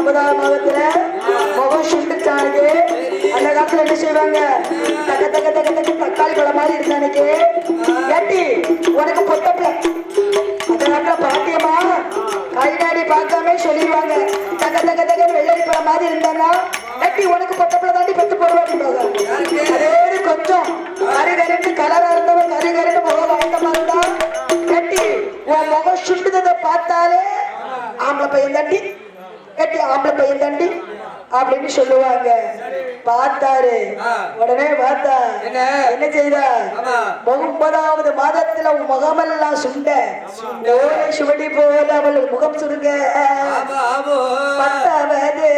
9ஆம் மாதத்துல முகம் சுட்டுச்சானுக்கு அந்த காலத்துல என்ன செய்வாங்க தக்க தக்க தக்க தக்க தக்காளி பழம் மாதிரி இருந்தானுக்கு ஏட்டி உனக்கு பொட்டப்பிள்ள அந்த காலத்துல பாத்தியமா கை பார்க்காம சொல்லிடுவாங்க தக்க தக்க தக்க வெள்ளரி பழம் மாதிரி இருந்தானா ஏட்டி உனக்கு பொட்டப்பிள்ள தாண்டி பெற்று போடுவாங்க அதே கொஞ்சம் கருகருட்டு கலரா இருந்தவன் கருகருட்டு முகம் வாய்ந்தமா இருந்தா ஏட்டி உன் முகம் சுட்டுறதை பார்த்தாலே ஆம்பளை பையன் தாண்டி ஏட்டி ஆம்பளை பையன் தாண்டி அப்படின்னு சொல்லுவாங்க. பார்த்தாரு உடனே பார்த்தா என்ன செய்தா 9ஆவது மாதத்துல முகமெல்லாம் சுண்ட சுவடி போல அவள் முகம் சுருங்க 10ஆவது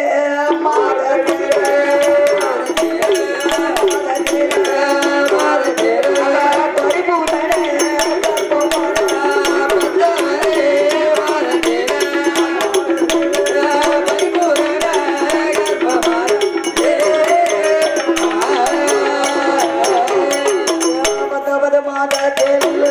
மாதத்துல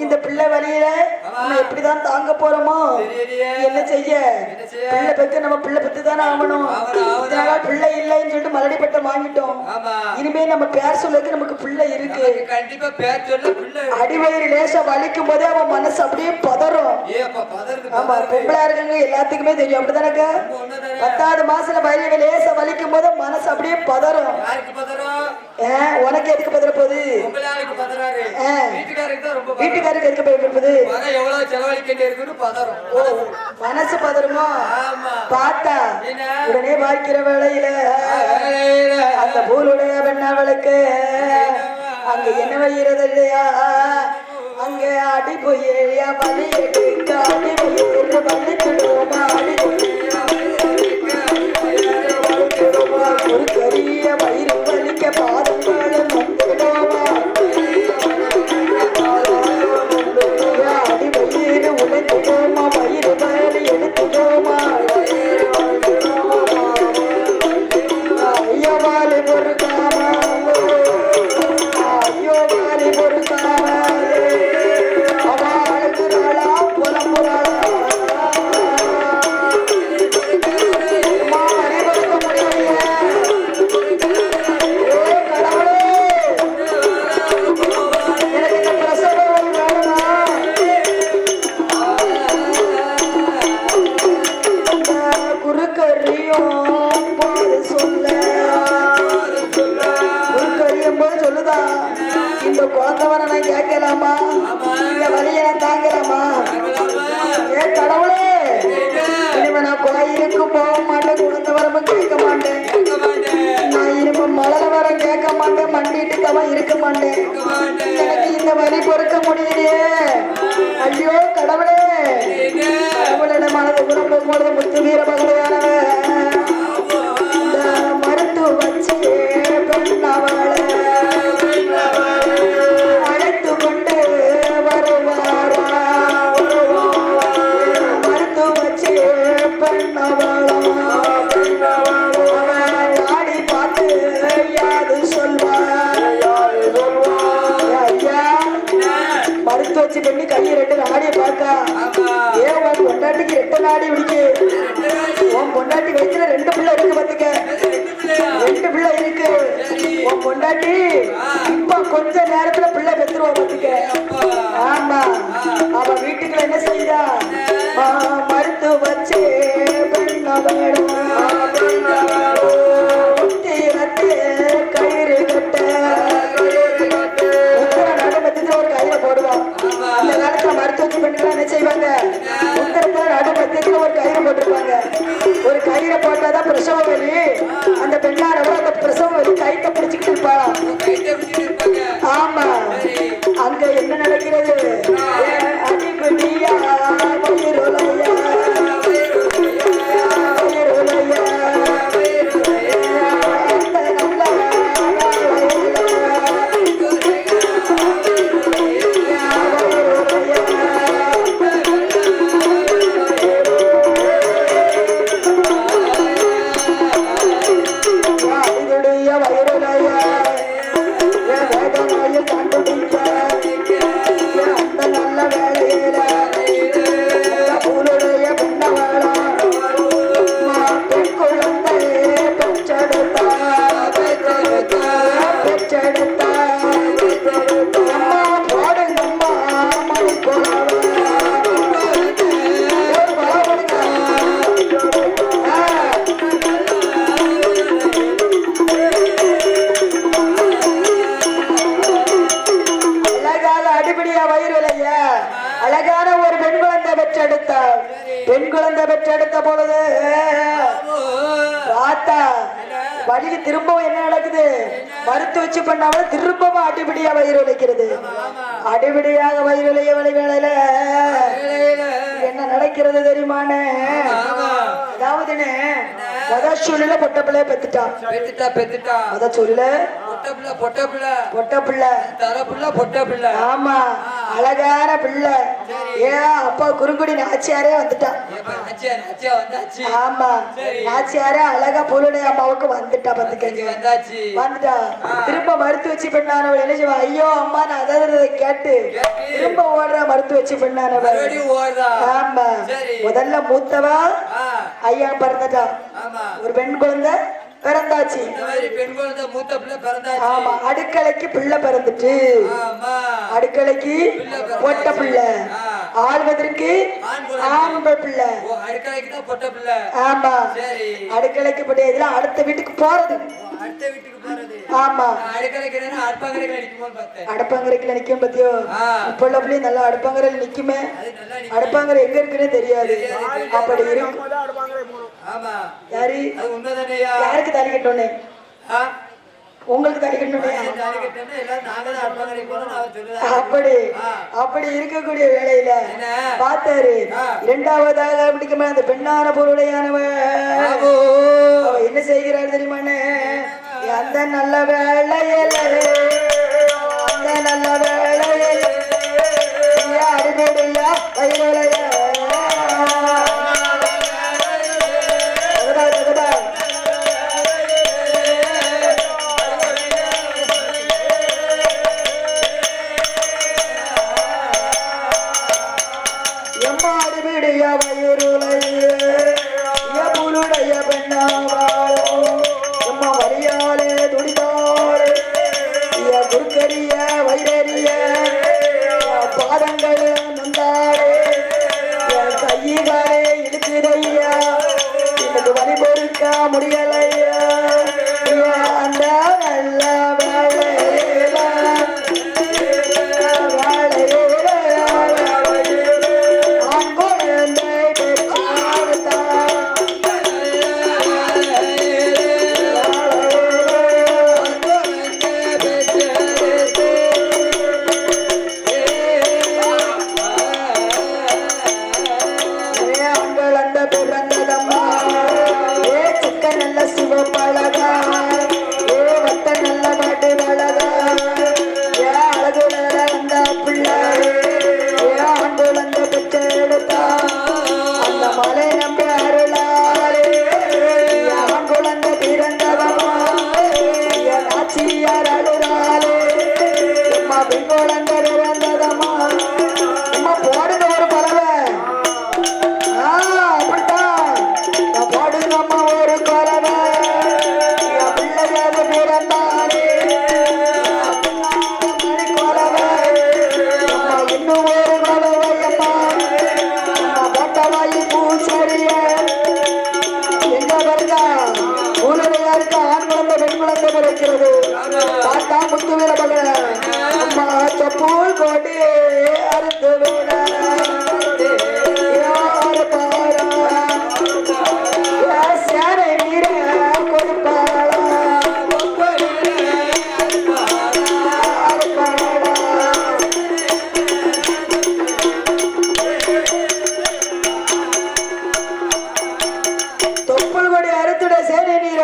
இந்த பிள்ளை வழியில நம்ம எப்படிதான் தாங்க போறோமோ என்ன செய்ய பிள்ளை பெற்று நம்ம பிள்ளை பெற்று தானே ஆகணும். இதனால பிள்ளை இல்லைன்னு சொல்லிட்டு மறுபடிப்பட்ட வாங்கிட்டோம். இனிமே நம்ம பேர் சொல்லுக்கு நமக்கு பிள்ளை இருக்கு. கண்டிப்பா பேர் சொல்ல பிள்ளை அடிவயிறு லேசா வலிக்கும் போதே அவன் மனசு அப்படியே பதறும். ஆமா பொம்பளா இருக்காங்க எல்லாத்துக்குமே தெரியும் அப்படித்தானக்கா. 10ஆவது மாசத்துல வயிறு லேசா வலிக்கும் போது மனசு அப்படியே பதறும். உனக்கு எதுக்கு பதற போகுது? வீட்டுக்காரருக்கு எதுக்கு பயப்படுது? மனசு பதறுமோ பார்த்தா உடனே பார்க்கிற வேளையில அந்த பூலுடைய பெண்ணவளுக்கு அங்க என்ன வைகிறது இல்லையா அங்க அடி போய் வலி எடுக்க அடி போய் வலி சொல்லுவோமா அடி ஒரு பெரிய வயிறு வலிக்க பாதங்களும் வந்துடுவோமா அடி வயிறு உழைத்துவோமா வயிறு வலி எடுத்துவோமா ஐயோ வாலி பொறுக்காம ஐயோ வாலி பொறுக்காம அவ அழுகுறாளா புலம்புறாளா குழந்தவன நான் கேட்கலாமா இந்த வழிய நான் தாங்கலாமா? ஏ கடவுளே இனிமே நான் கோயிலுக்கு போக மாட்டேன் குழந்தவரமும் கேட்க மாட்டேன் நான் இனிமே மலர வரம் கேட்க மாட்டேன் மண்டிட்டு தவன் இருக்க மாட்டேன் எனக்கு இந்த வழி பொறுக்க முடியலையே ஐயோ கடவுளே கடவுளிடம் மனது குணம் போகும்போது முத்து வீர பகலையானவன் இந்த மருத்துவ வச்சு பெண்ணாவள வச்சு பண்ணி கையை 2 நாடிய பார்க்கா ஏன் உன் பொண்டாட்டிக்கு 2 நாடி பிடிக்கு உன் பொண்டாட்டி வயசுல 2 பிள்ளை இருக்கு பாத்துக்க 2 பிள்ளை இருக்கு உன் பொண்டாட்டி இப்ப கொஞ்ச நேரத்துல பிள்ளை பெற்றுருவா பாத்துக்க. ஆமா அவ வீட்டுக்குள்ள என்ன செய்தா மருத்துவ வச்சு கயிறு கட்ட ஒரு கயிறை போடுவான். அந்த காலத்துல மருத்துவ பெண்கள் என்ன செய்வாங்க உத்தரத்துல நடு மத்தியத்துல ஒரு கயிறு போட்டிருப்பாங்க. ஒரு கயிறை போட்டாதான் பிரசவ வலி இருப்பாளா? கைத்தை பிடிச்சிட்டு இருப்பாங்க. ஆமா. சரி. அங்க என்ன நடக்கிறது? அடிபடியா வயிறுலையா, வயிறுலையா, அந்த நல்ல அழகான ஒரு பெண் குழந்தை பெற்றெடுத்தாள். பெண் குழந்தை பெற்றெடுத்த பொழுது பார்த்தா வழிக்கு திரும்பவும் என்ன நடக்குது? மறுத்து வச்சு பண்ணாம திரும்பவும் அடிபடியா வயிறு உழைக்கிறது. அடிபடியாக வயிறு உழைய வேளையில என்ன நடக்கிறது தெரியுமானே? அதாவதுன்னு முத சூழ்நிலை பொட்ட பிள்ளைய பெத்துட்டான். முத சூழ்நிலை பொட்ட பிள்ளை, பொட்ட பிள்ளை. ஆமா, அழகான பிள்ளை. ஏன் அப்பா குறுங்குடி நாச்சியாரே வந்துட்டான். ஆமா, நாச்சியாரே அழகா பொருளுடைய அம்மாவுக்கு வந்துட்டா. வந்துட்டா. திரும்ப மறுத்து வச்சு பண்ணானவ என்ன செய்வா? ஐயோ அம்மா நான் அதை கேட்டு திரும்ப ஓடுற மறுத்து வச்சு பண்ணானவ. ஆமா, முதல்ல மூத்தவா ஐயா பிறந்துட்டா. ஒரு பெண் குழந்தை பிறந்தாச்சு. பெண் குழந்தை மூத்த பிள்ளை பிறந்தாச்சு. ஆமா, அடுக்கலைக்கு பிள்ளை பிறந்துட்டு, அடுக்கலைக்கு பொட்ட பிள்ளை, ஆள்வதற்கு ஆண் பிள்ளை. அடுக்கலைக்கு தான் பொட்ட பிள்ளை. ஆமா, அடுக்கலைக்கு பொட்ட இதுல அடுத்த வீட்டுக்கு போறது. அடுத்த வீட்டுக்கு போறது. ஆமா, அடுக்கலைக்கு அடுப்பங்கரைக்கு நிக்குமோன்னு பார்த்தேன். அடுப்பங்கரைக்குல நிக்கும் பத்தியோ? இப்ப உள்ள பிள்ளைங்க நல்லா அடுப்பங்கரையில் நிக்குமே. அடுப்பங்கரை எங்க இருக்குன்னே தெரியாது. அப்படி இருக்கும். ஆமா, யாரு? அது உண்மைதானேயா? யாருக்கு தாலி கட்டணும்னே? உங்களுக்கு தாலி கட்டணுமே. அப்படி அப்படி இருக்கக்கூடிய வேளையில பார்த்தாரு. இரண்டாவதாக பிடிக்குமா அந்த பெண்ணான பொருளையானவன் என்ன செய்கிறார் தெரியுமானே? அந்த நல்ல வேளையில, அந்த நல்ல வேளையில அடிபடியா வயிறுலையா புலுடைய பெண்ணாவாளோ அம்மா வரியாலே துடித்தாளே குறுக்கரிய வைரறிய பாதங்கள் நந்தாளே கையிலே இழுக்குதையா எனக்கு வழி பொறுக்க முடியலையா அந்த நல்ல வேளையில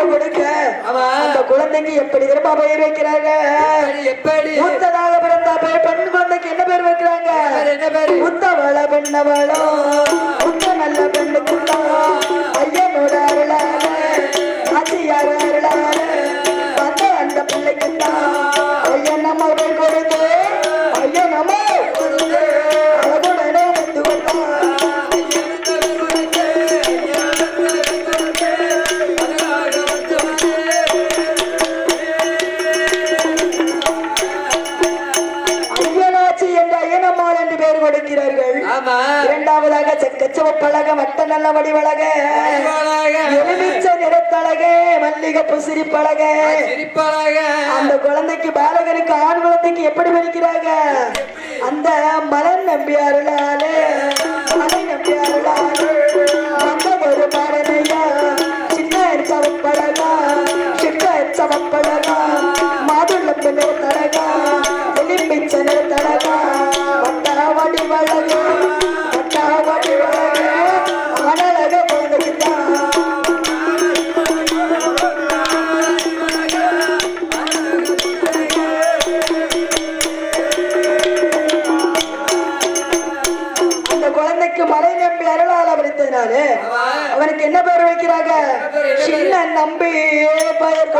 கொடுக்க ஆமா. அந்த குழந்தைக்கு எப்படி திரும்ப பெயர் வைக்கிறாங்க? எப்படி மூத்ததாக பிறந்த பெண் குழந்தைக்கு என்ன பேர் வைக்கிறாங்க? என்ன பேரு? முத்தவள பெண்ணவளோ முத்த நல்ல பெண்ணுக்கு ஐயனோட அருளால ஆச்சியார் அருளால வந்த அந்த பிள்ளைக்கு ஐயன் நம்ம பேர் கொடுத்து ஐயன் நம்ம அழகுடனே வந்து வந்தான். ஐயனாச்சி என்ற ஐயனம்மாள் என்று பெயர் கொடுக்கிறார்கள். ஆமா. இரண்டாவதாக செக்கச்சவப்பழக வட்ட நல்ல வடிவழக எலுமிச்ச நிறத்தழக மல்லிகை புசிரி பழக அந்த குழந்தைக்கு பாலகனுக்கு ஆண் குழந்தைக்கு எப்படி படிக்கிறாங்க? அந்த மலர் நம்பியாருளாலே மலை நம்பியாருளாலே அந்த ஒரு பாடனையா சின்ன எச்சவப்பழகா சின்ன எச்சவப்பழகா மாதுளம்பு நிறத்தழகா எலுமிச்ச நிறத்தழகா வட்டாவடி வழகு வட்டாவடி வழகு ஆனழக குழந்தைக்கு அந்த குழந்தைக்கு மலை நம்பி அருளால் படித்ததுனாலே அவனுக்கு என்ன பேர் வைக்கிறாங்க? சின்ன நம்பி பெயர்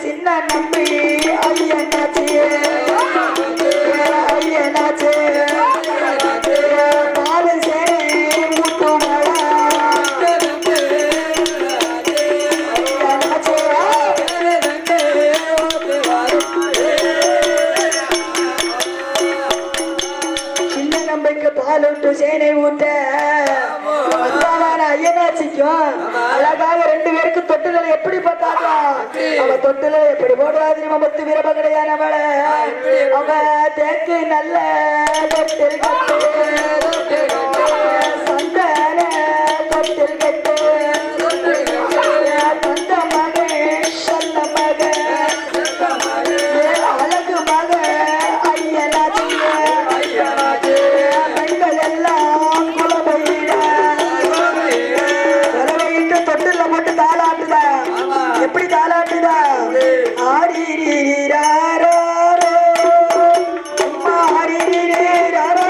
சின்ன நம்பி ஐயனாச்சி ஐயனாச்சி பாலு சேனை முத்துமலா சின்ன நம்பிக்கு பால் விட்டு சேனை ஊட்ட ஐயனாச்சிக்கும் அழகாக ரெண்டு பேருக்கு தொட்டுதலை எப்படி பார்த்தாங்க? அவ தொட்டுல எப்படி போடுறா தெரியுமா? மொத்த வீரபகடையானவள அவ தேக்கு நல்ல தொட்டில் கட்டு சந்தான தொட்டில் கட்டு தந்த மகன் சொன்ன மகன் அழகு மகன் ஐயனாச்சிய பெண்கள் எல்லாம் குலபையிட தொட்டில போட்டு தாளாட்டுதா. எப்படி தாளாட்டுதா? ஆடிரீராரோ மாரிரீராரோ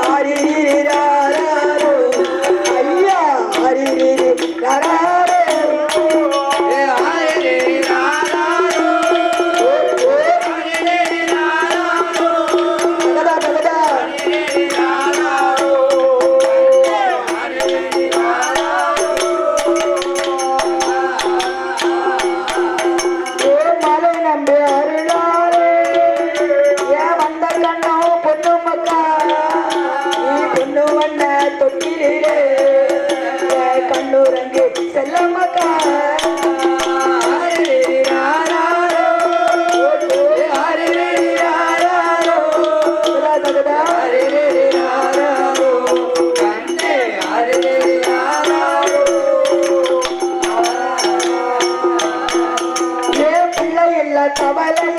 ஆரிரீராரோ ஐயா ஆரிரீராரோ தகதா மலை நம்பி அருளாலே ஏன் வந்த கண்ணோ பொண்ணு மக்கா நீ பொண்ணு வண்ண தொட்டிலே கண்ணுரங்கு செல்ல மக்கா கவலை